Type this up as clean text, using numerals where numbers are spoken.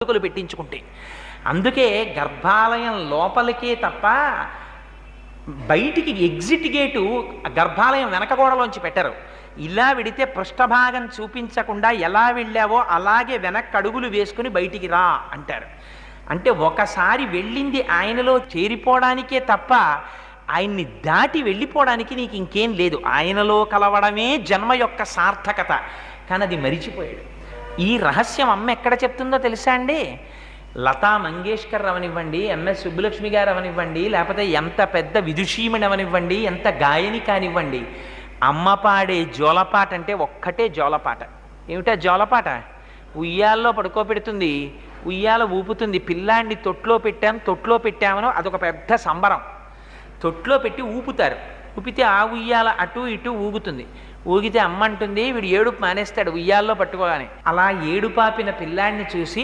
పుట్టుకలు పెట్టించుకుంటే. అందుకే గర్భాలయం లోపలికే తప్ప బయటికి ఎగ్జిట్ గేటు గర్భాలయం వెనక గోడలోంచి పెట్టరు. ఇలా వెడితే పృష్ఠభాగం చూపించకుండా ఎలా వెళ్ళావో అలాగే వెనక్కి అడుగులు వేసుకుని బయటికి రా అంటారు. అంటే ఒకసారి వెళ్ళింది ఆయనలో చేరిపోవడానికే తప్ప ఆయన్ని దాటి వెళ్ళిపోవడానికి నీకు ఇంకేం లేదు. ఆయనలో కలవడమే జన్మ యొక్క సార్థకత. కానీ అది మరిచిపోయాడు. ఈ రహస్యం అమ్మ ఎక్కడ చెప్తుందో తెలుసా అండి? లతా మంగేష్కర్ అవనివ్వండి, ఎంఎస్ సుబ్బులక్ష్మి గారు అవనివ్వండి, లేకపోతే ఎంత పెద్ద విదుషీమణి అవనివ్వండి, ఎంత గాయని కానివ్వండి, అమ్మ పాడే జోలపాట అంటే ఒక్కటే జోలపాట. ఏమిటా జోలపాట? ఉయ్యాల్లో పడుకోబెడుతుంది, ఉయ్యాల ఊపుతుంది, పిల్లాన్ని తొట్లో పెట్టామనో అదొక పెద్ద సంబరం. తొట్లో పెట్టి ఊపుతారు, ఊపితే ఆ ఉయ్యాల అటు ఇటు ఊగుతుంది. ఊగితే అమ్మ అంటుంది వీడు ఏడుపు మానేస్తాడు ఉయ్యాల్లో పట్టుకోగానే. అలా ఏడుపాపిన పిల్లాన్ని చూసి